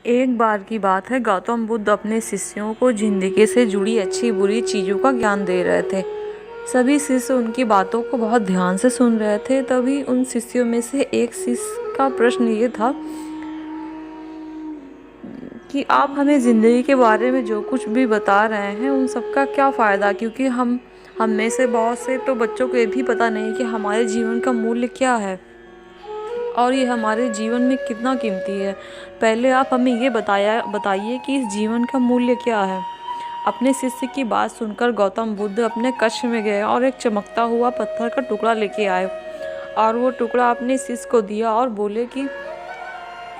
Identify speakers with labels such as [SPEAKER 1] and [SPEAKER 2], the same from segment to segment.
[SPEAKER 1] एक बार की बात है, गौतम बुद्ध अपने शिष्यों को जिंदगी से जुड़ी अच्छी बुरी चीज़ों का ज्ञान दे रहे थे। सभी शिष्य उनकी बातों को बहुत ध्यान से सुन रहे थे। तभी उन शिष्यों में से एक शिष्य का प्रश्न ये था कि आप हमें ज़िंदगी के बारे में जो कुछ भी बता रहे हैं उन सब का क्या फ़ायदा, क्योंकि हम में से बहुत से तो बच्चों को ये भी पता नहीं कि हमारे जीवन का मूल्य क्या है और ये हमारे जीवन में कितना कीमती है। पहले आप हमें ये बताइए कि इस जीवन का मूल्य क्या है। अपने शिष्य की बात सुनकर गौतम बुद्ध अपने कक्ष में गए और एक चमकता हुआ पत्थर का टुकड़ा लेके आए और वो टुकड़ा अपने शिष्य को दिया और बोले कि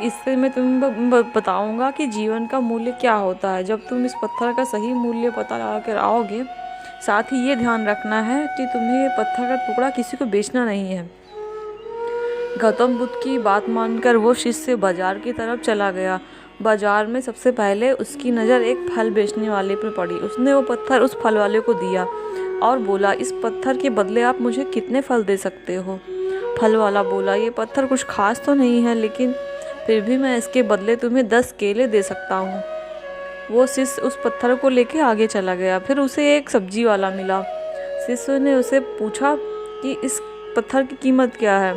[SPEAKER 1] इससे मैं तुम्हें बताऊंगा कि जीवन का मूल्य क्या होता है। जब तुम इस पत्थर का सही मूल्य पता लगा कर आओगे, साथ ही ये ध्यान रखना है कि तुम्हें ये पत्थर का टुकड़ा किसी को बेचना नहीं है। गौतम बुद्ध की बात मानकर वो शिष्य बाजार की तरफ चला गया। बाजार में सबसे पहले उसकी नज़र एक फल बेचने वाले पर पड़ी। उसने वो पत्थर उस फल वाले को दिया और बोला, इस पत्थर के बदले आप मुझे कितने फल दे सकते हो। फल वाला बोला, ये पत्थर कुछ खास तो नहीं है, लेकिन फिर भी मैं इसके बदले तुम्हें 10 केले दे सकता हूँ। वो शिष्य उस पत्थर को लेके आगे चला गया। फिर उसे एक सब्जी वाला मिला। शिष्य ने उसे पूछा कि इस पत्थर की कीमत क्या है।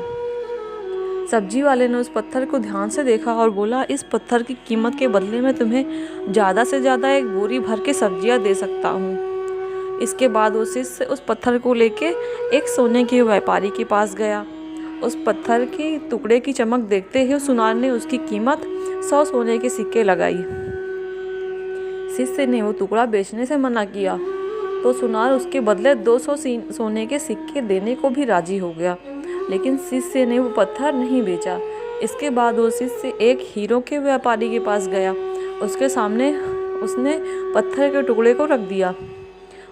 [SPEAKER 1] सब्जी वाले ने उस पत्थर को ध्यान से देखा और बोला, इस पत्थर की कीमत के बदले में तुम्हें ज़्यादा से ज़्यादा एक बोरी भर के सब्जियां दे सकता हूँ। इसके बाद वो शिष्य उस पत्थर को लेके एक सोने के व्यापारी के पास गया। उस पत्थर के टुकड़े की चमक देखते ही सुनार ने उसकी कीमत 100 सोने के सिक्के लगाई। शिष्य ने वो टुकड़ा बेचने से मना किया तो सुनार उसके बदले 200 सोने के सिक्के देने को भी राजी हो गया, लेकिन शिष्य ने वो पत्थर नहीं बेचा। इसके बाद वो शिष्य एक हीरो के व्यापारी के पास गया। उसके सामने उसने पत्थर के टुकड़े को रख दिया।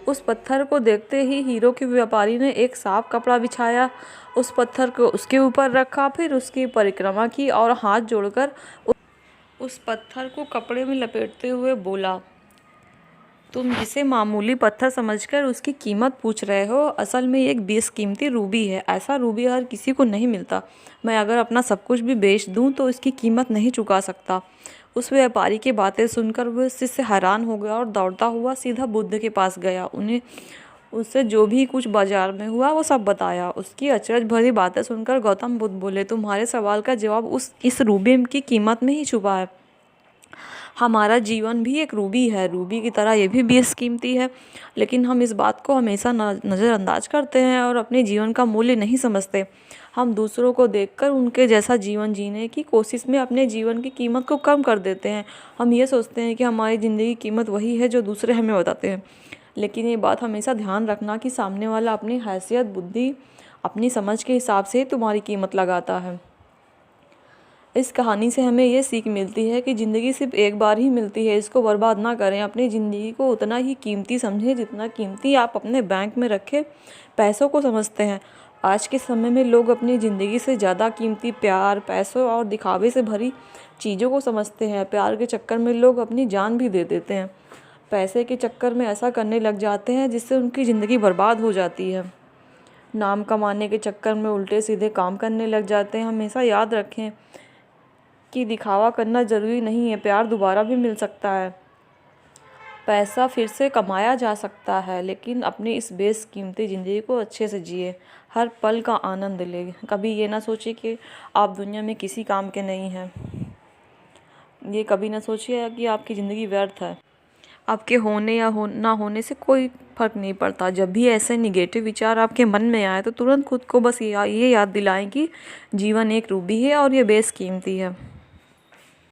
[SPEAKER 1] उस पत्थर को देखते ही हीरो के व्यापारी ने एक साफ कपड़ा बिछाया, उस पत्थर को उसके ऊपर रखा, फिर उसकी परिक्रमा की और हाथ जोड़कर उस पत्थर को कपड़े में लपेटते हुए बोला, तुम जिसे मामूली पत्थर समझकर उसकी कीमत पूछ रहे हो, असल में एक बेशकीमती रूबी है। ऐसा रूबी हर किसी को नहीं मिलता। मैं अगर अपना सब कुछ भी बेच दूं तो इसकी कीमत नहीं चुका सकता। उस व्यापारी की बातें सुनकर वह शिष्य हैरान हो गया और दौड़ता हुआ सीधा बुद्ध के पास गया। उन्हें उससे जो भी कुछ बाजार में हुआ वो सब बताया। उसकी अचरज भरी बातें सुनकर गौतम बुद्ध बोले, तुम्हारे सवाल का जवाब इस रूबी की कीमत में ही छुपा है। हमारा जीवन भी एक रूबी है, रूबी की तरह ये भी बेशकीमती है, लेकिन हम इस बात को हमेशा नज़रअंदाज करते हैं और अपने जीवन का मूल्य नहीं समझते। हम दूसरों को देखकर उनके जैसा जीवन जीने की कोशिश में अपने जीवन की कीमत को कम कर देते हैं। हम ये सोचते हैं कि हमारी ज़िंदगी की कीमत वही है जो दूसरे हमें बताते हैं, लेकिन ये बात हमेशा ध्यान रखना कि सामने वाला अपनी हैसियत, बुद्धि, अपनी समझ के हिसाब से तुम्हारी कीमत लगाता है। इस कहानी से हमें ये सीख मिलती है कि ज़िंदगी सिर्फ एक बार ही मिलती है, इसको बर्बाद ना करें। अपनी ज़िंदगी को उतना ही कीमती समझें जितना कीमती आप अपने बैंक में रखे पैसों को समझते हैं। आज के समय में लोग अपनी ज़िंदगी से ज़्यादा कीमती प्यार, पैसों और दिखावे से भरी चीज़ों को समझते हैं। प्यार के चक्कर में लोग अपनी जान भी दे देते हैं। पैसे के चक्कर में ऐसा करने लग जाते हैं जिससे उनकी ज़िंदगी बर्बाद हो जाती है। नाम कमाने के चक्कर में उल्टे सीधे काम करने लग जाते हैं। हमेशा याद रखें कि दिखावा करना ज़रूरी नहीं है, प्यार दोबारा भी मिल सकता है, पैसा फिर से कमाया जा सकता है, लेकिन अपनी इस बेशकीमती ज़िंदगी को अच्छे से जिए, हर पल का आनंद ले। कभी ये ना सोचिए कि आप दुनिया में किसी काम के नहीं हैं। ये कभी ना सोचिए कि आपकी ज़िंदगी व्यर्थ है। आपके होने या ना होने से कोई फ़र्क नहीं पड़ता। जब भी ऐसे निगेटिव विचार आपके मन में आए तो तुरंत खुद को बस ये याद दिलाएं कि जीवन एक रूबी है और ये बेशकीमती है।